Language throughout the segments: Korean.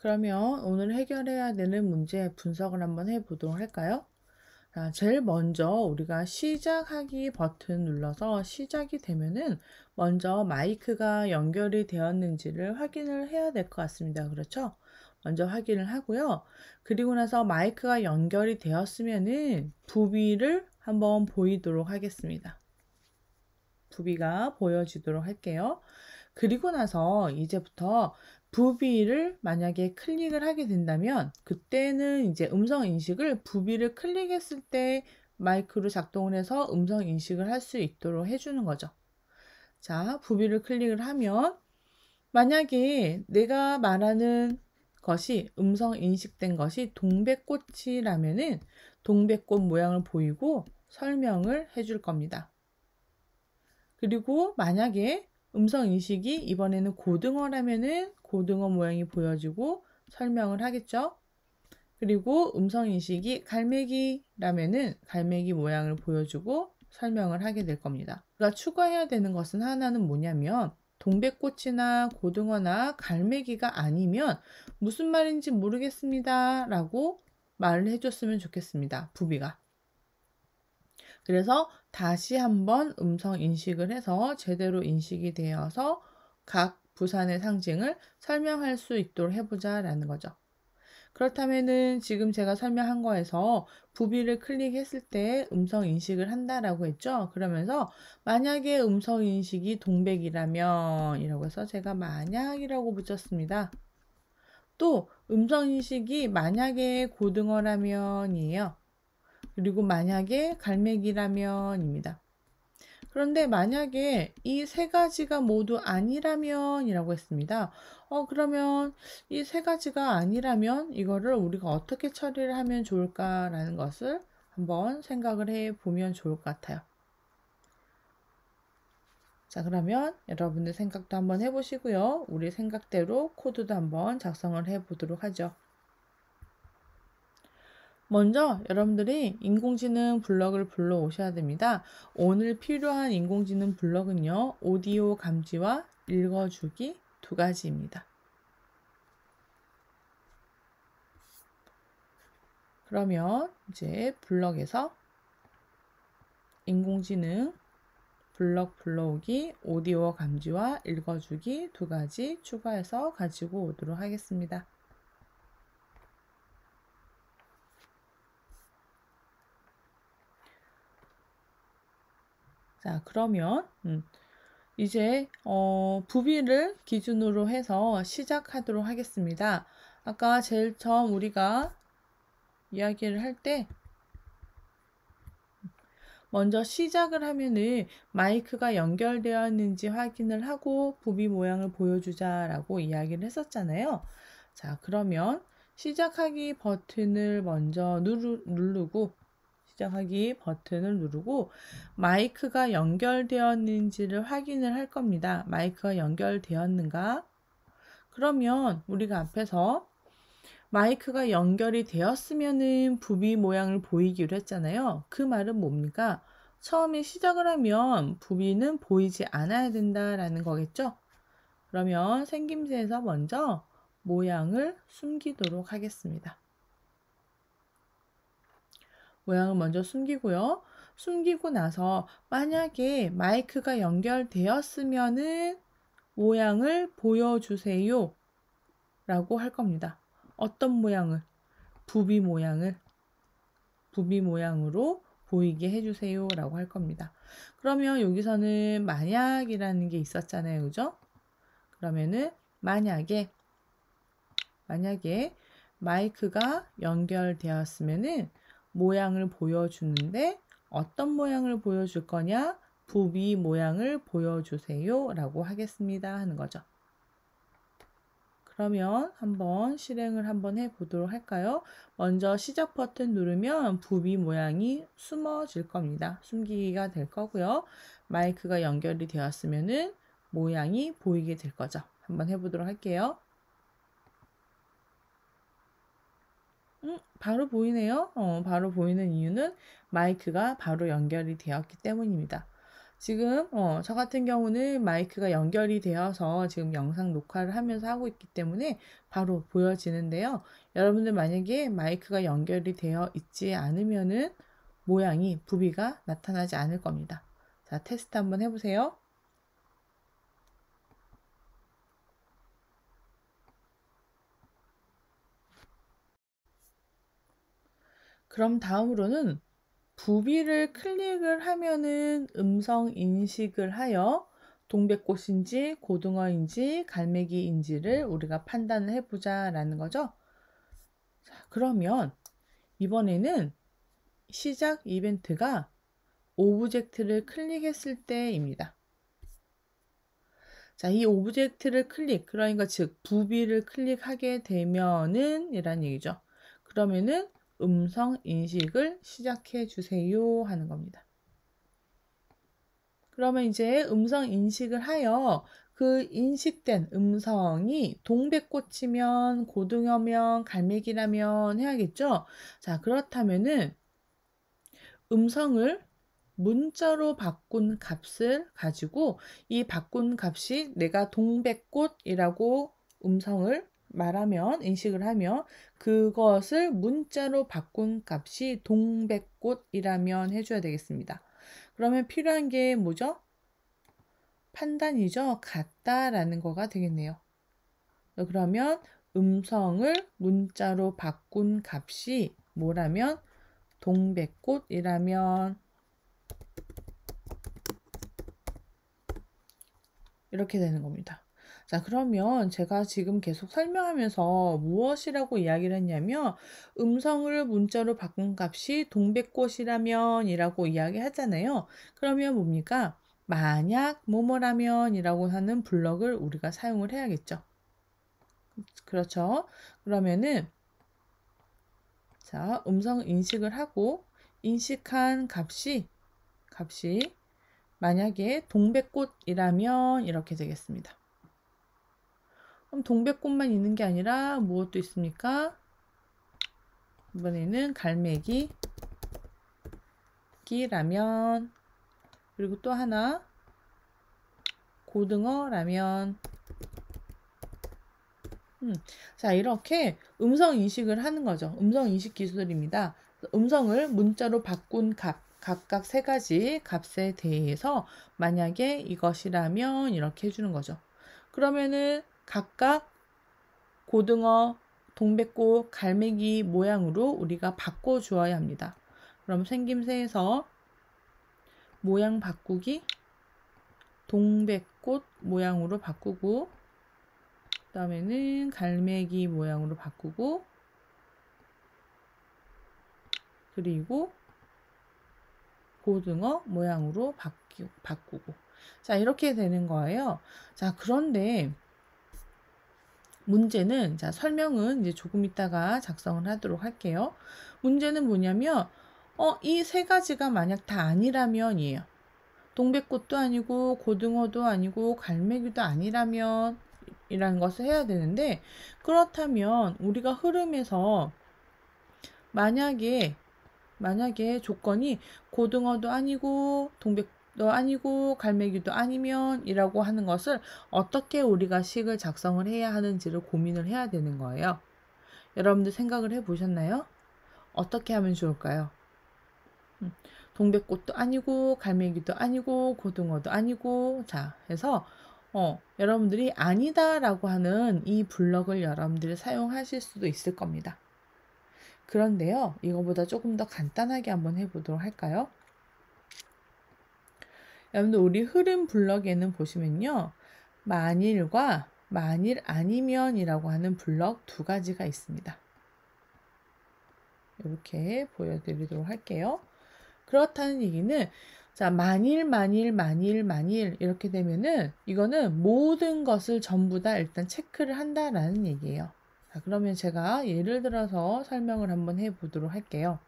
그러면 오늘 해결해야 되는 문제 분석을 한번 해보도록 할까요? 자, 제일 먼저 우리가 시작하기 버튼 눌러서 시작이 되면은 먼저 마이크가 연결이 되었는지를 확인을 해야 될 것 같습니다. 그렇죠? 먼저 확인을 하고요. 그리고 나서 마이크가 연결이 되었으면은 부비를 한번 보이도록 하겠습니다. 부비가 보여지도록 할게요. 그리고 나서 이제부터 부비를 만약에 클릭을 하게 된다면 그때는 이제 음성 인식을 부비를 클릭했을 때 마이크로 작동을 해서 음성 인식을 할 수 있도록 해주는 거죠. 자, 부비를 클릭을 하면 만약에 내가 말하는 것이 음성 인식된 것이 동백꽃이라면은 동백꽃 모양을 보이고 설명을 해줄 겁니다. 그리고 만약에 음성 인식이 이번에는 고등어라면은 고등어 모양이 보여지고 설명을 하겠죠. 그리고 음성 인식이 갈매기라면은 갈매기 모양을 보여주고 설명을 하게 될 겁니다. 우리가 추가해야 되는 것은 하나는 뭐냐면 동백꽃이나 고등어나 갈매기가 아니면 무슨 말인지 모르겠습니다 라고 말을 해줬으면 좋겠습니다. 부비가. 그래서 다시 한번 음성 인식을 해서 제대로 인식이 되어서 각 부산의 상징을 설명할 수 있도록 해보자 라는 거죠. 그렇다면은 지금 제가 설명한 거에서 부비를 클릭했을 때 음성 인식을 한다라고 했죠. 그러면서 만약에 음성 인식이 동백이라면 이라고 해서 제가 만약이라고 붙였습니다. 또 음성 인식이 만약에 고등어라면이에요. 그리고 만약에 갈매기라면입니다. 그런데 만약에 이 세 가지가 모두 아니라면 이라고 했습니다. 그러면 이 세 가지가 아니라면 이거를 우리가 어떻게 처리를 하면 좋을까라는 것을 한번 생각을 해 보면 좋을 것 같아요. 자, 그러면 여러분들 생각도 한번 해보시고요. 우리 생각대로 코드도 한번 작성을 해 보도록 하죠. 먼저 여러분들이 인공지능 블럭을 불러오셔야 됩니다. 오늘 필요한 인공지능 블럭은요. 오디오 감지와 읽어주기 두 가지입니다. 그러면 이제 블럭에서 인공지능 블럭 불러오기, 오디오 감지와 읽어주기 두 가지 추가해서 가지고 오도록 하겠습니다. 자, 그러면 이제 부비를 기준으로 해서 시작하도록 하겠습니다. 아까 제일 처음 우리가 이야기를 할 때 먼저 시작을 하면은 마이크가 연결되었는지 확인을 하고 부비 모양을 보여주자 라고 이야기를 했었잖아요. 자, 그러면 시작하기 버튼을 먼저 누르고 시작하기 버튼을 누르고 마이크가 연결되었는지를 확인을 할 겁니다. 마이크가 연결되었는가? 그러면 우리가 앞에서 마이크가 연결이 되었으면은 부비 모양을 보이기로 했잖아요. 그 말은 뭡니까? 처음에 시작을 하면 부비는 보이지 않아야 된다라는 거겠죠? 그러면 생김새에서 먼저 모양을 숨기도록 하겠습니다. 모양을 먼저 숨기고요. 숨기고 나서 만약에 마이크가 연결되었으면은 모양을 보여주세요 라고 할 겁니다. 어떤 모양을? 부비 모양으로 보이게 해주세요 라고 할 겁니다. 그러면 여기서는 만약이라는 게 있었잖아요. 그죠? 그러면은 만약에 마이크가 연결되었으면은 모양을 보여주는데 어떤 모양을 보여줄 거냐? 부비 모양을 보여주세요 라고 하겠습니다 하는 거죠. 그러면 한번 실행을 한번 해 보도록 할까요? 먼저 시작 버튼 누르면 부비 모양이 숨어질 겁니다. 숨기기가 될 거고요. 마이크가 연결이 되었으면은 모양이 보이게 될 거죠. 한번 해보도록 할게요. 바로 보이네요. 바로 보이는 이유는 마이크가 바로 연결이 되었기 때문입니다. 지금 저 같은 경우는 마이크가 연결이 되어서 지금 영상 녹화를 하면서 하고 있기 때문에 바로 보여지는데요. 여러분들 만약에 마이크가 연결이 되어 있지 않으면은 모양이 부비가 나타나지 않을 겁니다. 자, 테스트 한번 해보세요. 그럼 다음으로는 부비를 클릭을 하면은 음성 인식을 하여 동백꽃인지 고등어인지 갈매기인지를 우리가 판단을 해보자 라는 거죠. 자, 그러면 이번에는 시작 이벤트가 오브젝트를 클릭했을 때입니다. 자, 이 오브젝트를 그러니까 즉 부비를 클릭하게 되면은 이란 얘기죠. 그러면은 음성 인식을 시작해 주세요 하는 겁니다. 그러면 이제 음성 인식을 하여 그 인식된 음성이 동백꽃이면 고등어면 갈매기라면 해야겠죠. 자, 그렇다면은 음성을 문자로 바꾼 값을 가지고 이 바꾼 값이 내가 동백꽃이라고 음성을 말하면 인식을 하면 그것을 문자로 바꾼 값이 동백꽃이라면 해줘야 되겠습니다. 그러면 필요한 게 뭐죠? 판단이죠. 같다라는 거가 되겠네요. 그러면 음성을 문자로 바꾼 값이 뭐라면 동백꽃이라면 이렇게 되는 겁니다. 자, 그러면 제가 지금 계속 설명하면서 무엇이라고 이야기를 했냐면 음성을 문자로 바꾼 값이 동백꽃이라면 이라고 이야기 하잖아요. 그러면 뭡니까? 만약 뭐뭐라면 이라고 하는 블럭을 우리가 사용을 해야겠죠. 그렇죠? 그러면은 자, 음성 인식을 하고 인식한 값이 만약에 동백꽃이라면 이렇게 되겠습니다. 그럼 동백꽃만 있는 게 아니라 무엇도 있습니까? 이번에는 갈매기라면 그리고 또 하나 고등어라면 자, 이렇게 음성 인식을 하는 거죠. 음성 인식 기술입니다. 음성을 문자로 바꾼 각각 세 가지 값에 대해서 만약에 이것이라면 이렇게 해주는 거죠. 그러면은 각각 고등어, 동백꽃, 갈매기 모양으로 우리가 바꿔 주어야 합니다. 그럼 생김새에서 모양 바꾸기, 동백꽃 모양으로 바꾸고 그 다음에는 갈매기 모양으로 바꾸고 그리고 고등어 모양으로 바꾸고 자, 이렇게 되는 거예요. 자, 그런데 문제는 자, 설명은 이제 조금 있다가 작성을 하도록 할게요. 문제는 뭐냐면 이 세 가지가 만약 다 아니라면이에요. 동백꽃도 아니고 고등어도 아니고 갈매기도 아니라면 이라는 것을 해야 되는데 그렇다면 우리가 흐름에서 만약에 조건이 고등어도 아니고 동백도 아니고 갈매기도 아니면 이라고 하는 것을 어떻게 우리가 식을 작성을 해야 하는지를 고민을 해야 되는 거예요. 여러분들 생각을 해 보셨나요? 어떻게 하면 좋을까요? 동백꽃도 아니고 갈매기도 아니고 고등어도 아니고 자 해서 여러분들이 아니다라고 하는 이 블럭을 여러분들이 사용하실 수도 있을 겁니다. 그런데요, 이거보다 조금 더 간단하게 한번 해보도록 할까요? 여러분들 우리 흐름 블럭에는 보시면요, 만일과 만일 아니면이라고 하는 블럭 두 가지가 있습니다. 이렇게 보여드리도록 할게요. 그렇다는 얘기는 자, 만일 이렇게 되면은 이거는 모든 것을 전부 다 일단 체크를 한다라는 얘기예요. 자, 그러면 제가 예를 들어서 설명을 한번 해보도록 할게요.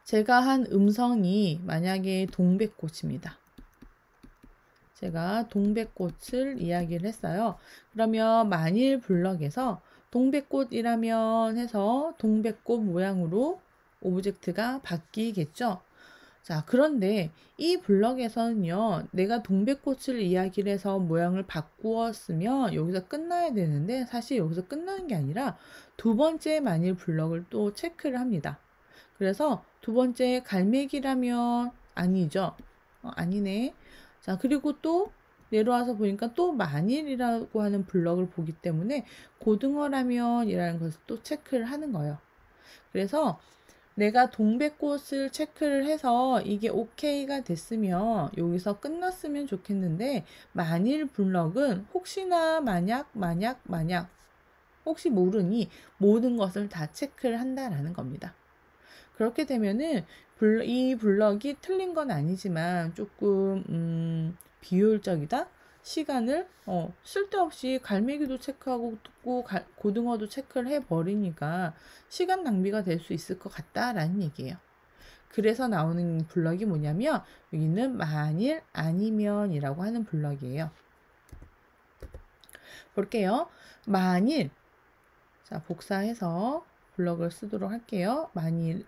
제가 한 음성이 만약에 동백꽃입니다. 제가 동백꽃을 이야기를 했어요. 그러면 만일 블럭에서 동백꽃이라면 해서 동백꽃 모양으로 오브젝트가 바뀌겠죠. 자, 그런데 이 블럭에서는요, 내가 동백꽃을 이야기를 해서 모양을 바꾸었으면 여기서 끝나야 되는데, 사실 여기서 끝나는 게 아니라 두 번째 만일 블럭을 또 체크를 합니다. 그래서 두 번째 갈매기라면 아니죠. 아니네. 자, 그리고 또 내려와서 보니까 또 만일이라고 하는 블럭을 보기 때문에 고등어라면이라는 것을 또 체크를 하는 거예요. 그래서 내가 동백꽃을 체크를 해서 이게 오케이가 됐으면 여기서 끝났으면 좋겠는데, 만일 블럭은 혹시나 만약 혹시 모르니 모든 것을 다 체크를 한다라는 겁니다. 그렇게 되면은 이 블럭이 틀린 건 아니지만 조금 비효율적이다. 시간을 쓸데없이 갈매기도 체크하고 또 고등어도 체크를 해버리니까 시간 낭비가 될 수 있을 것 같다라는 얘기예요. 그래서 나오는 블럭이 뭐냐면 여기는 만일 아니면이라고 하는 블럭이에요. 볼게요. 만일, 자, 복사해서 블럭을 쓰도록 할게요. 만일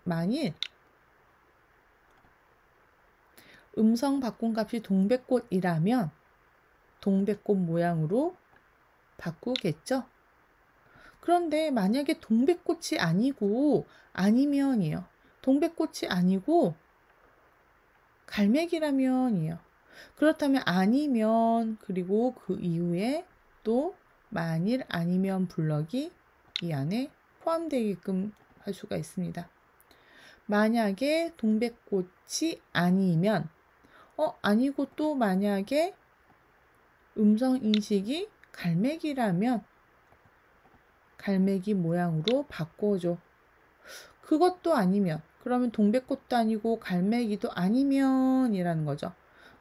음성 바꾼 값이 동백꽃이라면 동백꽃 모양으로 바꾸겠죠? 그런데 만약에 동백꽃이 아니고 아니면이에요. 동백꽃이 아니고 갈매기라면이에요. 그렇다면 아니면 그리고 그 이후에 또 만일 아니면 블럭이 이 안에 포함되게끔 할 수가 있습니다. 만약에 동백꽃이 아니면 아니고 또 만약에 음성 인식이 갈매기라면 갈매기 모양으로 바꿔줘. 그것도 아니면 그러면 동백꽃도 아니고 갈매기도 아니면이라는 거죠.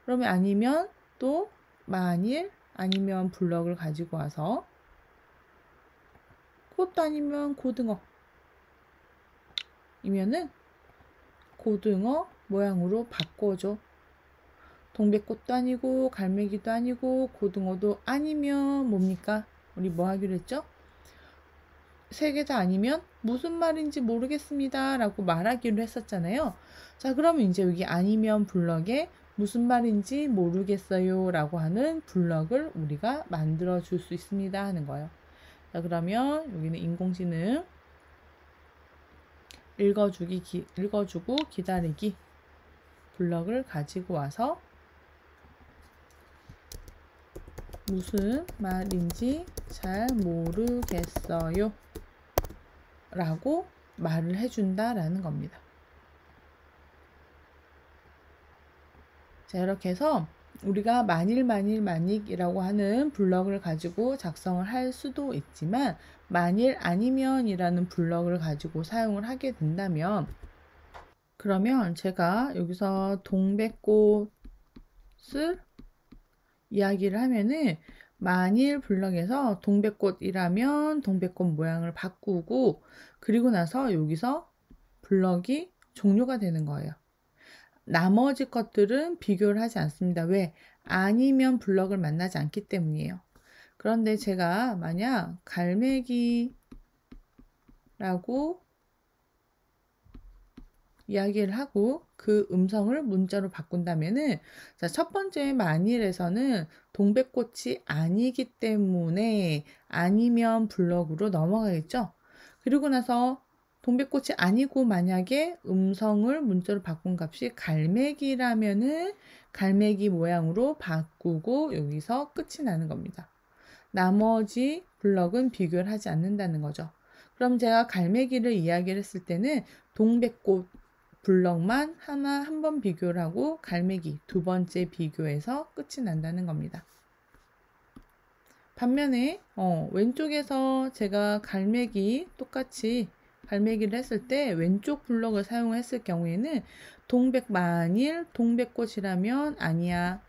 그러면 아니면 또 만일 아니면 블럭을 가지고 와서 그것도 아니면 고등어 이면은 고등어 모양으로 바꿔줘. 동백꽃도 아니고 갈매기도 아니고 고등어도 아니면 뭡니까? 우리 뭐 하기로 했죠? 세 개 다 아니면 무슨 말인지 모르겠습니다 라고 말하기로 했었잖아요. 자, 그러면 이제 여기 아니면 블럭에 무슨 말인지 모르겠어요 라고 하는 블럭을 우리가 만들어 줄 수 있습니다 하는 거예요. 자, 그러면 여기는 인공지능 읽어주고 기다리기 블럭을 가지고 와서 무슨 말인지 잘 모르겠어요 라고 말을 해준다 라는 겁니다. 자, 이렇게 해서 우리가 만일이라고 하는 블럭을 가지고 작성을 할 수도 있지만 만일 아니면이라는 블럭을 가지고 사용을 하게 된다면 그러면 제가 여기서 동백꽃을 이야기를 하면은 만일 블럭에서 동백꽃이라면 동백꽃 모양을 바꾸고 그리고 나서 여기서 블럭이 종료가 되는 거예요. 나머지 것들은 비교를 하지 않습니다. 왜? 아니면 블럭을 만나지 않기 때문이에요. 그런데 제가 만약 갈매기라고 이야기를 하고 그 음성을 문자로 바꾼다면은 자, 첫 번째 만일에서는 동백꽃이 아니기 때문에 아니면 블럭으로 넘어가겠죠. 그리고 나서 동백꽃이 아니고 만약에 음성을 문자로 바꾼 값이 갈매기라면은 갈매기 모양으로 바꾸고 여기서 끝이 나는 겁니다. 나머지 블럭은 비교를 하지 않는다는 거죠. 그럼 제가 갈매기를 이야기를 했을 때는 동백꽃 블럭만 한 번 비교를 하고 갈매기 두 번째 비교해서 끝이 난다는 겁니다. 반면에 왼쪽에서 제가 똑같이 갈매기를 했을 때 왼쪽 블럭을 사용했을 경우에는 만일 동백꽃이라면 아니야.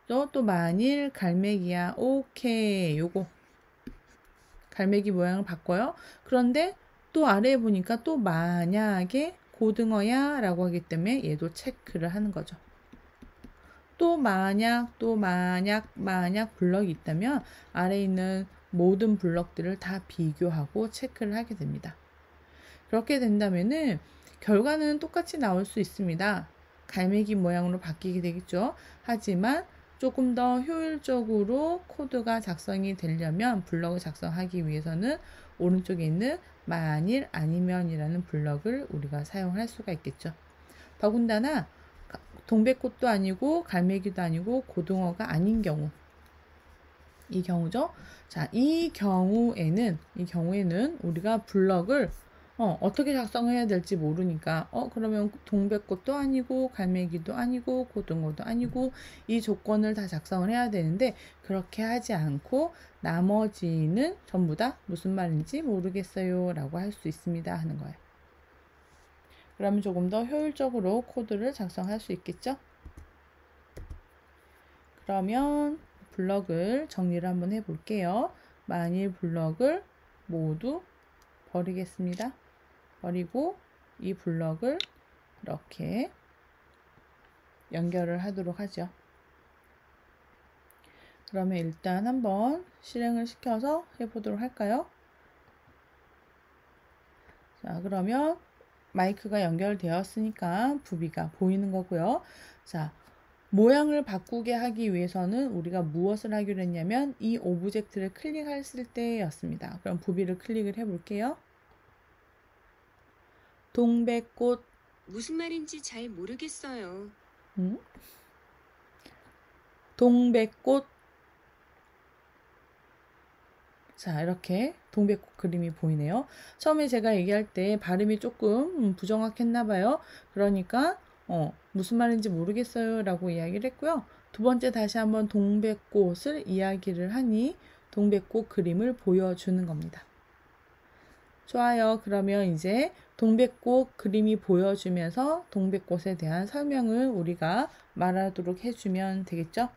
또 만일 갈매기야. 오케이. 요거 갈매기 모양을 바꿔요. 그런데 또 아래에 보니까 또 만약에 고등어야 라고 하기 때문에 얘도 체크를 하는 거죠. 또 만약 블럭이 있다면 아래에 있는 모든 블럭들을 다 비교하고 체크를 하게 됩니다. 그렇게 된다면은 결과는 똑같이 나올 수 있습니다. 갈매기 모양으로 바뀌게 되겠죠. 하지만 조금 더 효율적으로 코드가 작성이 되려면 블럭을 작성하기 위해서는 오른쪽에 있는 만일 아니면이라는 블럭을 우리가 사용할 수가 있겠죠. 더군다나 동백꽃도 아니고 갈매기도 아니고 고등어가 아닌 경우, 이 경우죠. 자, 이 경우에는 우리가 블럭을 어떻게 작성해야 될지 모르니까 그러면 동백꽃도 아니고 갈매기도 아니고 고등어도 아니고 이 조건을 다 작성을 해야 되는데, 그렇게 하지 않고 나머지는 전부 다 무슨 말인지 모르겠어요 라고 할 수 있습니다 하는 거예요. 그러면 조금 더 효율적으로 코드를 작성할 수 있겠죠. 그러면 블럭을 정리를 한번 해볼게요. 만일 블럭을 모두 버리겠습니다. 버리고 이 블럭을 이렇게 연결을 하도록 하죠. 그러면 일단 한번 실행을 시켜서 해보도록 할까요? 자, 그러면 마이크가 연결되었으니까 부비가 보이는 거고요. 자, 모양을 바꾸게 하기 위해서는 우리가 무엇을 하기로 했냐면 이 오브젝트를 클릭했을 때였습니다. 그럼 부비를 클릭을 해볼게요. 동백꽃. 무슨 말인지 잘 모르겠어요. 동백꽃. 자, 이렇게 동백꽃 그림이 보이네요. 처음에 제가 얘기할 때 발음이 조금 부정확했나 봐요. 그러니까 무슨 말인지 모르겠어요 라고 이야기를 했고요. 두 번째 다시 한번 동백꽃을 이야기를 하니 동백꽃 그림을 보여주는 겁니다. 좋아요. 그러면 이제 동백꽃 그림이 보여주면서 동백꽃에 대한 설명을 우리가 말하도록 해주면 되겠죠?